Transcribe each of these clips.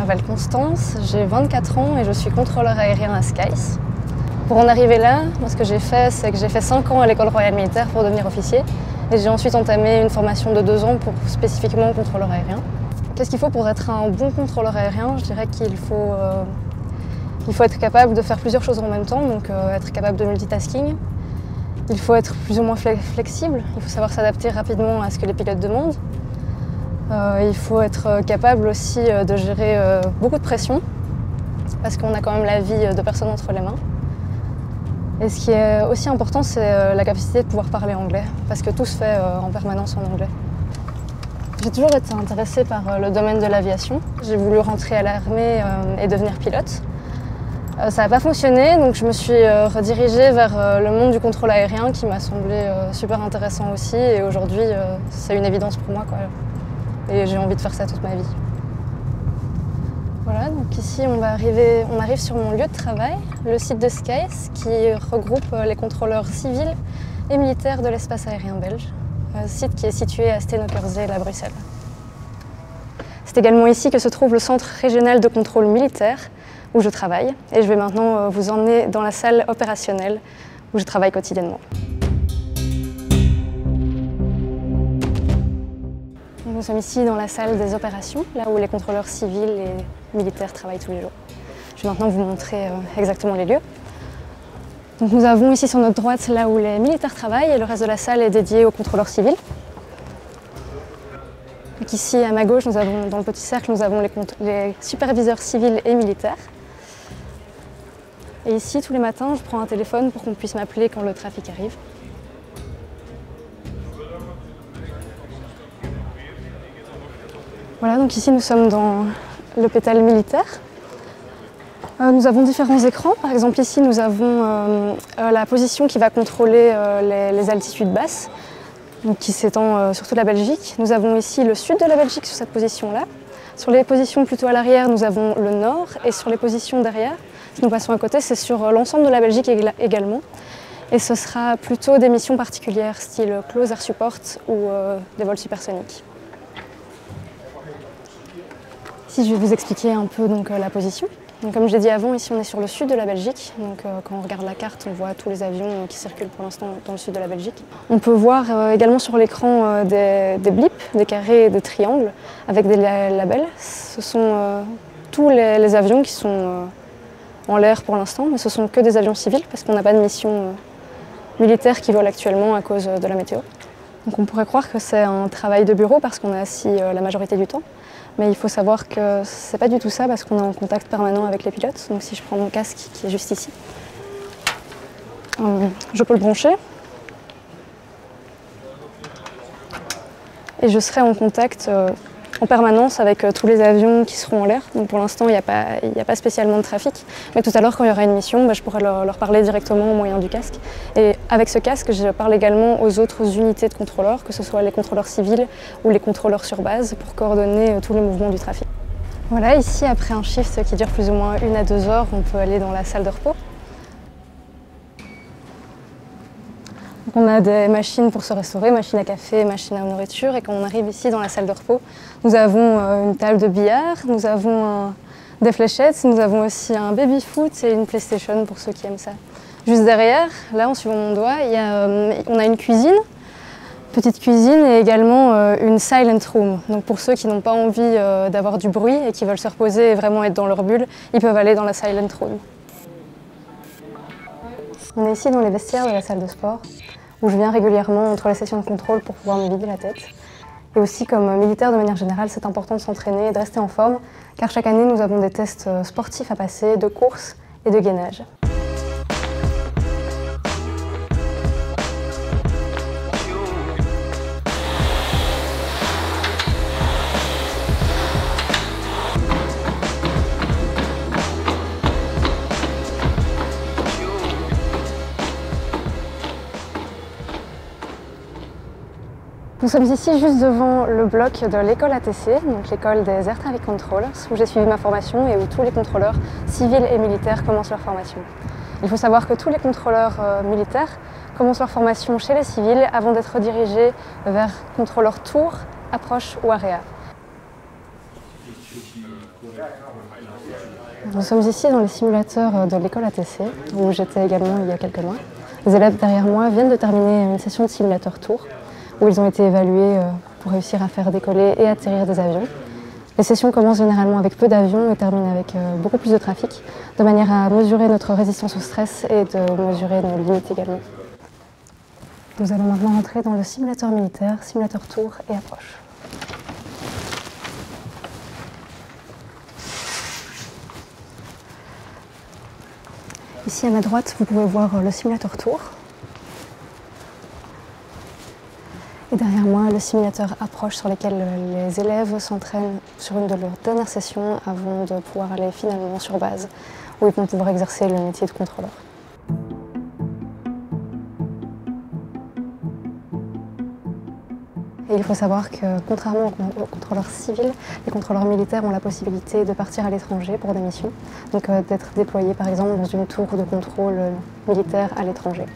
m'appelle Constance, j'ai 24 ans et je suis contrôleur aérien à Skies. Pour en arriver là, ce que j'ai fait, c'est que j'ai fait 5 ans à l'école royale militaire pour devenir officier. Et j'ai ensuite entamé une formation de 2 ans pour spécifiquement contrôleur aérien. Qu'est-ce qu'il faut pour être un bon contrôleur aérien? Je dirais qu'il faut être capable de faire plusieurs choses en même temps, donc être capable de multitasking. Il faut être plus ou moins flexible, il faut savoir s'adapter rapidement à ce que les pilotes demandent. Il faut être capable aussi de gérer beaucoup de pression, parce qu'on a quand même la vie de personnes entre les mains. Et ce qui est aussi important, c'est la capacité de pouvoir parler anglais, parce que tout se fait en permanence en anglais. J'ai toujours été intéressée par le domaine de l'aviation. J'ai voulu rentrer à l'armée et devenir pilote. Ça n'a pas fonctionné, donc je me suis redirigée vers le monde du contrôle aérien qui m'a semblé super intéressant aussi. Et aujourd'hui, c'est une évidence pour moi, quoi. Et j'ai envie de faire ça toute ma vie. Voilà, donc ici on arrive sur mon lieu de travail, le site de Skies, qui regroupe les contrôleurs civils et militaires de l'espace aérien belge. Un site qui est situé à Steenokkerzeel à Bruxelles. C'est également ici que se trouve le centre régional de contrôle militaire, où je travaille, et je vais maintenant vous emmener dans la salle opérationnelle où je travaille quotidiennement. Nous sommes ici dans la salle des opérations, là où les contrôleurs civils et militaires travaillent tous les jours. Je vais maintenant vous montrer exactement les lieux. Donc nous avons ici sur notre droite là où les militaires travaillent et le reste de la salle est dédié aux contrôleurs civils. Donc ici à ma gauche, dans le petit cercle, nous avons les superviseurs civils et militaires. Et ici, tous les matins, je prends un téléphone pour qu'on puisse m'appeler quand le trafic arrive. Voilà, donc ici nous sommes dans l'hôpital militaire. Nous avons différents écrans. Par exemple, ici nous avons la position qui va contrôler les altitudes basses, donc qui s'étend sur toute la Belgique. Nous avons ici le sud de la Belgique sur cette position-là. Sur les positions plutôt à l'arrière, nous avons le nord, et sur les positions derrière, si nous passons à côté, c'est sur l'ensemble de la Belgique également. Et ce sera plutôt des missions particulières, style Close Air Support ou des vols supersoniques. Ici, je vais vous expliquer un peu la position. Donc, comme je l'ai dit avant, ici on est sur le sud de la Belgique. Donc, quand on regarde la carte, on voit tous les avions qui circulent pour l'instant dans le sud de la Belgique. On peut voir également sur l'écran des blips, des carrés et des triangles avec des labels. Ce sont tous les avions qui sont en l'air pour l'instant, mais ce sont que des avions civils parce qu'on n'a pas de mission militaire qui vole actuellement à cause de la météo. Donc on pourrait croire que c'est un travail de bureau parce qu'on est assis la majorité du temps. Mais il faut savoir que c'est pas du tout ça parce qu'on est en contact permanent avec les pilotes. Donc si je prends mon casque qui est juste ici, je peux le brancher. Et je serai en contact en permanence avec tous les avions qui seront en l'air. Donc pour l'instant, il n'y a pas spécialement de trafic. Mais tout à l'heure, quand il y aura une mission, je pourrai leur parler directement au moyen du casque. Et avec ce casque, je parle également aux autres unités de contrôleurs, que ce soit les contrôleurs civils ou les contrôleurs sur base, pour coordonner tous les mouvements du trafic. Voilà, ici, après un shift qui dure plus ou moins 1 à 2 heures, on peut aller dans la salle de repos. On a des machines pour se restaurer, machines à café, machines à nourriture. Et quand on arrive ici dans la salle de repos, nous avons une table de billard, nous avons des fléchettes, nous avons aussi un baby-foot et une PlayStation pour ceux qui aiment ça. Juste derrière, là en suivant mon doigt, on a une cuisine, petite cuisine et également une silent room. Donc pour ceux qui n'ont pas envie d'avoir du bruit et qui veulent se reposer et vraiment être dans leur bulle, ils peuvent aller dans la silent room. On est ici dans les vestiaires de la salle de sport, où je viens régulièrement entre les sessions de contrôle pour pouvoir me vider la tête. Et aussi, comme militaire de manière générale, c'est important de s'entraîner et de rester en forme, car chaque année, nous avons des tests sportifs à passer, de course et de gainage. Nous sommes ici juste devant le bloc de l'école ATC, donc l'école des Air Traffic Controllers, où j'ai suivi ma formation et où tous les contrôleurs civils et militaires commencent leur formation. Il faut savoir que tous les contrôleurs militaires commencent leur formation chez les civils avant d'être redirigés vers contrôleurs tour, approche ou area. Nous sommes ici dans les simulateurs de l'école ATC, où j'étais également il y a quelques mois. Les élèves derrière moi viennent de terminer une session de simulateur tour, où ils ont été évalués pour réussir à faire décoller et atterrir des avions. Les sessions commencent généralement avec peu d'avions et terminent avec beaucoup plus de trafic, de manière à mesurer notre résistance au stress et de mesurer nos limites également. Nous allons maintenant entrer dans le simulateur militaire, simulateur tour et approche. Ici à ma droite, vous pouvez voir le simulateur tour. Et derrière moi, le simulateur approche sur lequel les élèves s'entraînent sur une de leurs dernières sessions avant de pouvoir aller finalement sur base, où ils vont pouvoir exercer le métier de contrôleur. Et il faut savoir que, contrairement aux contrôleurs civils, les contrôleurs militaires ont la possibilité de partir à l'étranger pour des missions, donc d'être déployés par exemple dans une tour de contrôle militaire à l'étranger.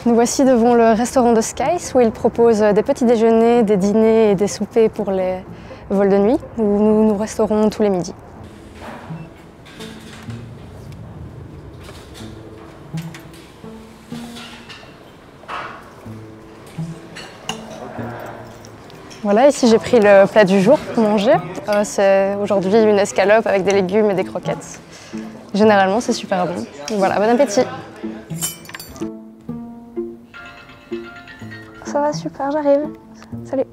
Nous voici devant le restaurant de Skies où ils proposent des petits déjeuners, des dîners et des soupers pour les vols de nuit, où nous resterons tous les midis. Voilà, ici j'ai pris le plat du jour pour manger. C'est aujourd'hui une escalope avec des légumes et des croquettes. Généralement c'est super bon. Voilà, bon appétit. Ça va super, j'arrive. Salut.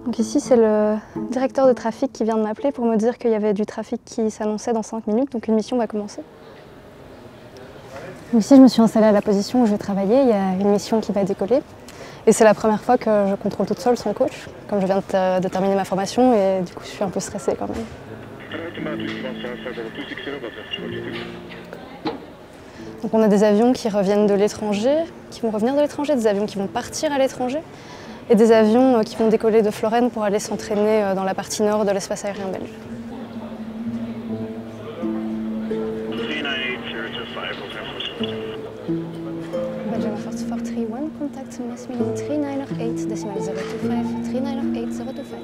Donc ici c'est le directeur de trafic qui vient de m'appeler pour me dire qu'il y avait du trafic qui s'annonçait dans 5 minutes, donc une mission va commencer. Donc ici je me suis installée à la position où je vais travailler, il y a une mission qui va décoller. Et c'est la première fois que je contrôle toute seule sans coach, comme je viens de terminer ma formation et du coup je suis un peu stressée quand même. Donc on a des avions qui reviennent de l'étranger, qui vont revenir de l'étranger, des avions qui vont partir à l'étranger et des avions qui vont décoller de Florène pour aller s'entraîner dans la partie nord de l'espace aérien belge. Belgium 4431, contact mass meeting 3908, decimal 025, 3908 025.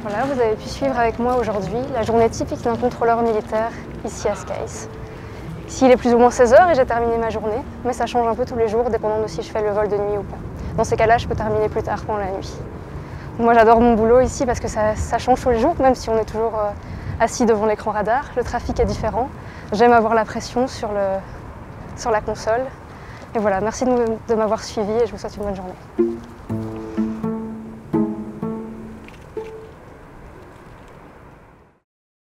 Voilà, vous avez pu suivre avec moi aujourd'hui la journée typique d'un contrôleur militaire ici à Skies. Ici il est plus ou moins 16 h et j'ai terminé ma journée, mais ça change un peu tous les jours, dépendant de si je fais le vol de nuit ou pas. Dans ces cas-là, je peux terminer plus tard pendant la nuit. Moi j'adore mon boulot ici parce que ça change tous les jours, même si on est toujours assis devant l'écran radar. Le trafic est différent. J'aime avoir la pression sur la console. Et voilà, merci de m'avoir suivi et je vous souhaite une bonne journée.